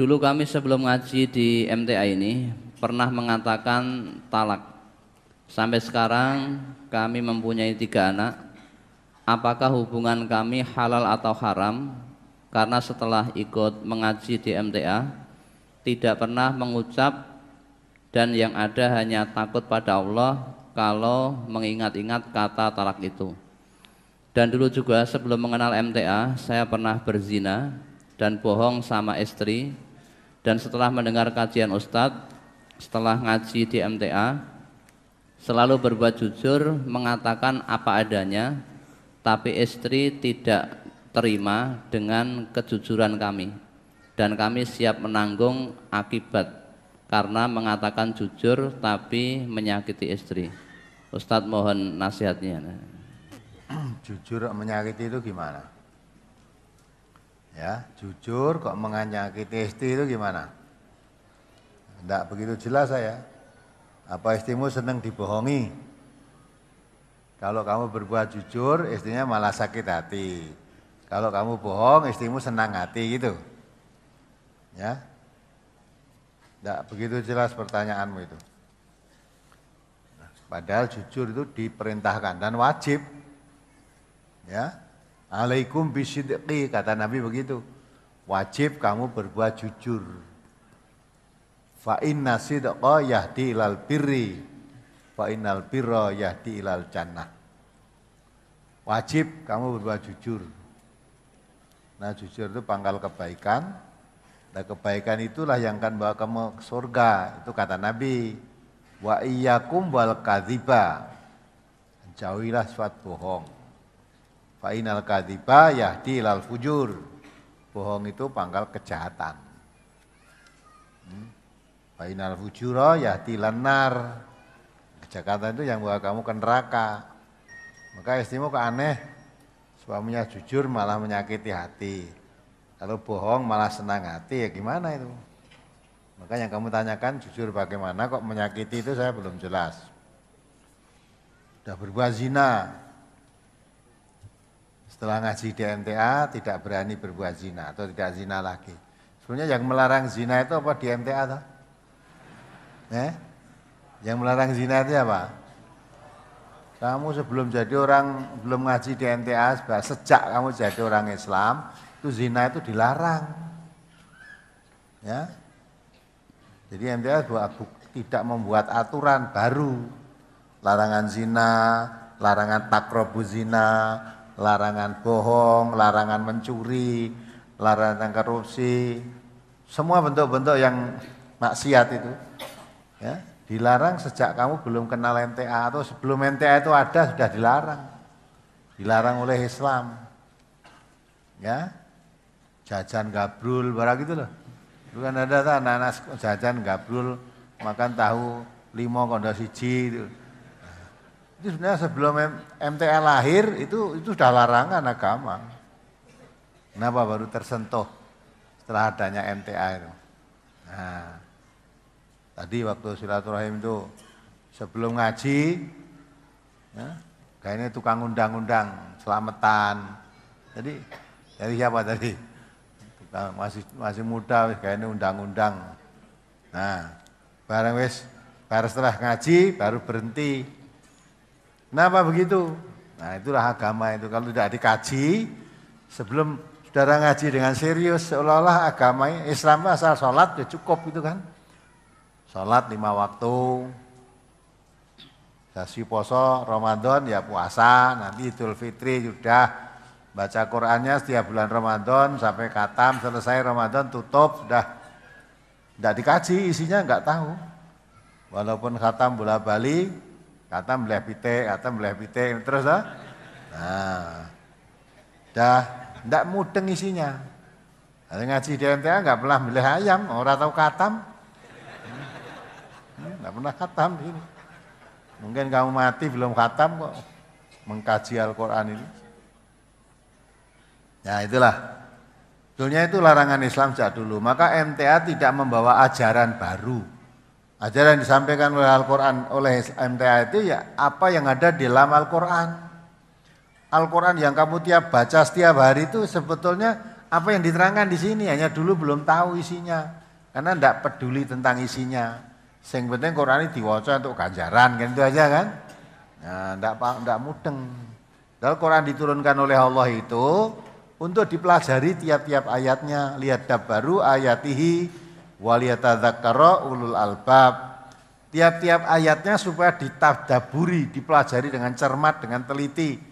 Dulu kami sebelum ngaji di MTA ini pernah mengatakan talak. Sampai sekarang kami mempunyai 3 anak. Apakah hubungan kami halal atau haram? Karena setelah ikut mengaji di MTA tidak pernah mengucap dan yang ada hanya takut pada Allah kalau mengingat-ingat kata talak itu. Dan dulu juga sebelum mengenal MTA saya pernah berzina dan bohong sama istri. Dan setelah mendengar kajian Ustadz, setelah ngaji di MTA, selalu berbuat jujur, mengatakan apa adanya, tapi istri tidak terima dengan kejujuran kami. Dan kami siap menanggung akibat karena mengatakan jujur tapi menyakiti istri. Ustadz mohon nasihatnya. Jujur menyakiti itu gimana? Ya, jujur kok menyakiti istri itu gimana? Tidak begitu jelas saya. Apa istrimu senang dibohongi? Kalau kamu berbuat jujur, istrinya malah sakit hati. Kalau kamu bohong, istrimu senang hati gitu. Ya, tidak begitu jelas pertanyaanmu itu. Padahal jujur itu diperintahkan dan wajib. Ya, alaikum bisidqi, kata Nabi begitu. Wajib kamu berbuat jujur. Fa inna sidqa yahdi ilal birri, fa innal birra yahdi ilal jannah. Wajib kamu berbuat jujur. Nah, jujur itu pangkal kebaikan. Nah, kebaikan itulah yang akan bawa kamu ke surga. Itu kata Nabi. Wa iyyakum wal kadziba. Jauhilah sifat bohong. Fa inal kadziba yahdi ilal fujur. Bohong itu pangkal kejahatan. Fa inal fujura yahdi ilan nar. Kejahatan itu yang bawa kamu ke neraka. Maka istrimu kok aneh. Suaminya jujur malah menyakiti hati. Kalau bohong malah senang hati, ya gimana itu? Maka yang kamu tanyakan jujur bagaimana, kok menyakiti itu saya belum jelas. Sudah berbuat zina. Setelah ngaji di MTA tidak berani berbuat zina atau tidak zina lagi. Sebenarnya yang melarang zina itu apa di MTA toh? Yang melarang zina itu apa? Kamu sebelum jadi orang, belum ngaji di MTA, sejak kamu jadi orang Islam, itu zina itu dilarang. Ya. Jadi MTA tidak membuat aturan baru. Larangan zina, larangan takrobu zina, larangan bohong, larangan mencuri, larangan korupsi. Semua bentuk-bentuk yang maksiat itu. Ya, dilarang sejak kamu belum kenal MTA atau sebelum MTA itu ada sudah dilarang. Dilarang oleh Islam. Ya. Jajan gabrul barang gitu loh. Bukan ada tuh anak-anak jajan gabrul makan tahu 5 kondo siji itu. Itu sebenarnya sebelum MTA lahir itu sudah larangan agama. Kenapa baru tersentuh setelah adanya MTA itu? Nah, tadi waktu silaturahim itu sebelum ngaji, ya, kayaknya tukang undang-undang selamatan. Jadi dari siapa tadi? Masih muda, kayaknya undang-undang. Nah, baru setelah ngaji baru berhenti. Kenapa begitu? Nah, itulah agama itu. Kalau tidak dikaji, sebelum saudara ngaji dengan serius, seolah-olah agama Islam asal sholat ya cukup itu kan. Sholat 5 waktu, dasi poso, Ramadan ya puasa, nanti Idul Fitri sudah. Baca Qur'annya setiap bulan Ramadan sampai khatam, selesai Ramadan tutup, sudah tidak dikaji, isinya enggak tahu. Walaupun khatam bola bali, khatam belah pitik, terus dah. Nah, dah enggak mudeng isinya. Ada ngaji di MTA enggak pernah milih ayam, orang tahu khatam. Enggak pernah khatam di sini. Mungkin kamu mati belum khatam kok mengkaji Al-Qur'an ini. Ya itulah, sebetulnya itu larangan Islam sejak dulu. Maka MTA tidak membawa ajaran baru. Ajaran yang disampaikan oleh Al-Quran, oleh MTA itu ya apa yang ada di dalam Al-Quran. Al-Quran yang kamu baca setiap hari itu sebetulnya apa yang diterangkan di sini, hanya dulu belum tahu isinya. Karena tidak peduli tentang isinya. Yang penting Quran ini diwaca untuk ganjaran, kan itu aja kan. Nah, tidak mudeng. Kalau Quran diturunkan oleh Allah itu untuk dipelajari tiap-tiap ayatnya, lihat baru ayatihi waliyatadzakkara ulul albab. Tiap-tiap ayatnya supaya ditadaburi, dipelajari dengan cermat, dengan teliti.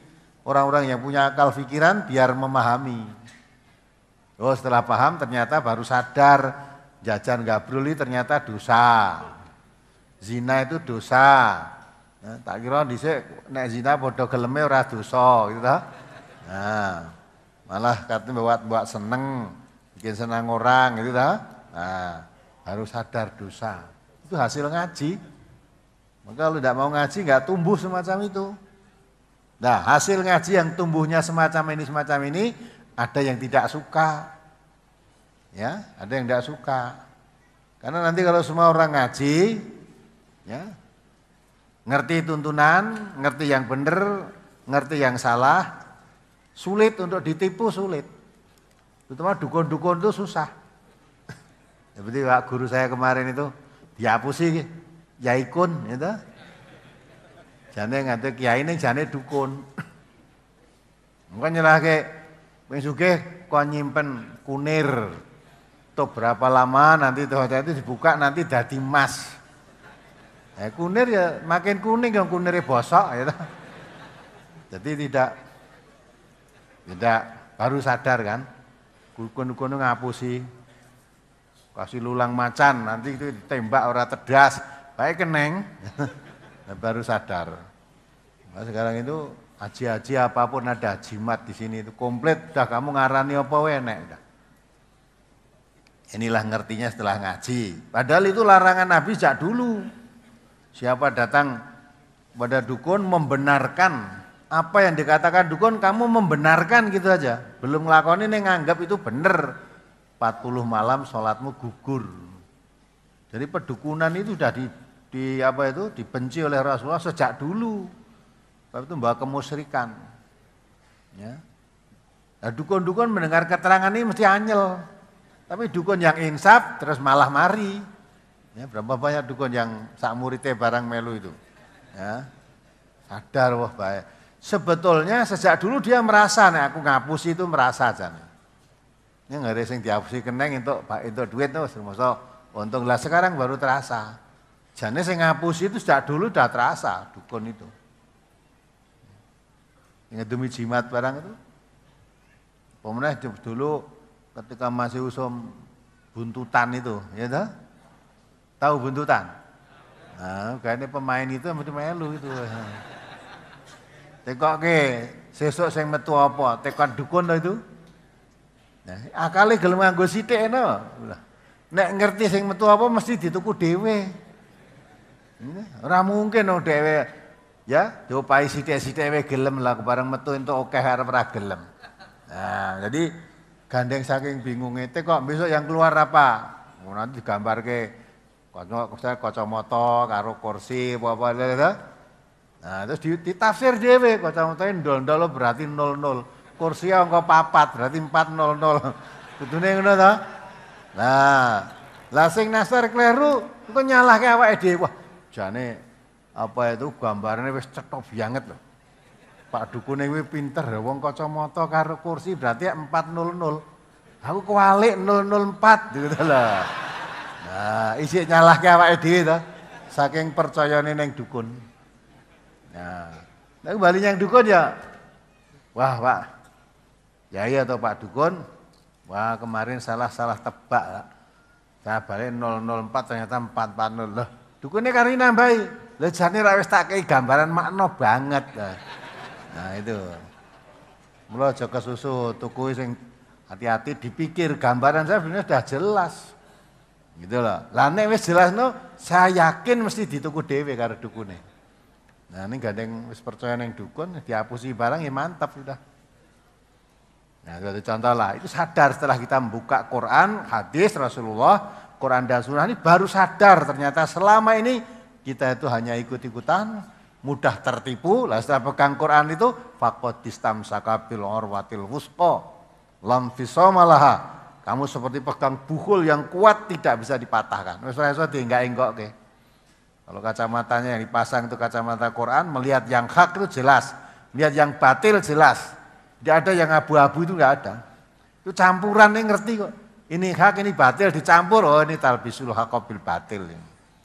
Orang-orang yang punya akal pikiran biar memahami. Oh, setelah paham ternyata baru sadar jajan gabruli ternyata dosa. Zina itu dosa. Nah, tak kira dhisik nek zina padha geleme ora dosa gitu ta. Nah, malah katanya buat seneng, bikin senang orang gitu ta. Nah, harus sadar dosa. Itu hasil ngaji. Maka kalau tidak mau ngaji nggak tumbuh semacam itu. Nah, hasil ngaji yang tumbuhnya semacam ini ada yang tidak suka. Ya, ada yang tidak suka. Karena nanti kalau semua orang ngaji, ya, ngerti tuntunan, ngerti yang benar, ngerti yang salah, sulit untuk ditipu, sulit. Terutama dukun-dukun itu susah. Seperti Pak guru saya kemarin itu dihapusi yaikun, gitu. Jane nganti kiai ning jane dukun. Mungkin nyerahke wing sugih kon nyimpen kunir. Untuk berapa lama nanti itu dibuka nanti dadi emas. Kunir ya makin kuning yang kunirnya bosok ya. Jadi tidak baru sadar kan. Dukun-dukun ngapusi. Kasih lulang macan nanti itu ditembak ora tedas, baik keneng. Baru sadar. Nah, sekarang itu haji-haji apapun ada jimat di sini itu komplit udah kamu ngarani apa enek udah. Inilah ngertinya setelah ngaji. Padahal itu larangan Nabi sejak dulu. Siapa datang pada dukun membenarkan apa yang dikatakan dukun, kamu membenarkan gitu aja. Belum ngelakoni nih nganggap itu bener. 40 malam sholatmu gugur. Jadi pedukunan itu sudah dibenci oleh Rasulullah sejak dulu. Sebab itu membawa kemusyrikan. Ya. Nah, dukun-dukun mendengar keterangan ini mesti anyel. Tapi dukun yang insaf terus malah mari. Ya, berapa banyak dukun yang sak muridnya barang melu itu. Ya. Sadar wah baik. Sebetulnya sejak dulu dia merasa nih aku ngapusi itu merasa aja nih. Ini nggak ada yang dihapusi keneng untuk duit tuh semasa untung lah sekarang baru terasa. Jane sing ngapusi itu sejak dulu udah terasa dukun itu. Ingat demi jimat barang itu. Pemenang dulu ketika masih usum buntutan itu, ya toh? Tahu buntutan? Nah, kayaknya pemain itu mesti melu itu. Tekoke sesuk sing metu apa? Tekon dukun to itu. Nah, akale gelem nganggo sithik eno. Nek ngerti sing metu apa mesti dituku dhewe. Ora mungkin no dhewe ya diopahi sithik-sithik wae gelem lah bareng metu entuk akeh arep ora gelem. Nah, jadi gandeng saking bingungnya, kok besok yang keluar apa? Nanti digambarke kacamata karo kursi apa-apa gitu. Nah, terus ditafsir dhewe kacamata ndol-ndol berarti 00. Kursi angka 4 berarti 400. Kudune ngono to? Lah sing nasar kleru engko nyalahke awake dhewe. Wah, jane apa itu gambarnya wis cetha banget loh. Pak dukune kuwi pinter, wong kacamata karo kursi berarti 400. Aku kewalik 004 gitu lah. Nah, isih nyalahke awake dhewe to. Saking percayane ning dukun. Nah, nek kembali yang dukun ya. Wah, Pak. Ya iya toh Pak dukun. Wah, kemarin salah tebak. Saya balik 004 ternyata 440. Loh, dukune kari nambahi. Lah jane ra wis tak kei gambaran makna banget. Nah itu. Mula aja kesusu tuku sing hati-hati dipikir gambaran saya sebenarnya sudah jelas. Gitu loh. Lah nek wis jelas no, saya yakin mesti dituku dhewe karo dukune. Nah ini gandeng wis percaya ning dukun dihapusi barang ya mantap sudah. Nah itu contoh lah, itu sadar setelah kita membuka Quran, hadis Rasulullah, Quran dan Sunnah ini baru sadar ternyata selama ini kita itu hanya ikut-ikutan, mudah tertipu. Lah setelah pegang Quran itu faqad istamsaka bil urwatil wusqa. lam fisomalaha. Kamu seperti pegang buhul yang kuat tidak bisa dipatahkan. Wis ora iso dienggak-enggok. Kalau kacamatanya yang dipasang itu kacamata Quran, melihat yang hak itu jelas, melihat yang batil jelas. Tidak ada yang abu-abu, itu enggak ada. Itu campuran, ini ngerti kok. Ini hak, ini batil dicampur, oh ini talbisul haqq bil batil.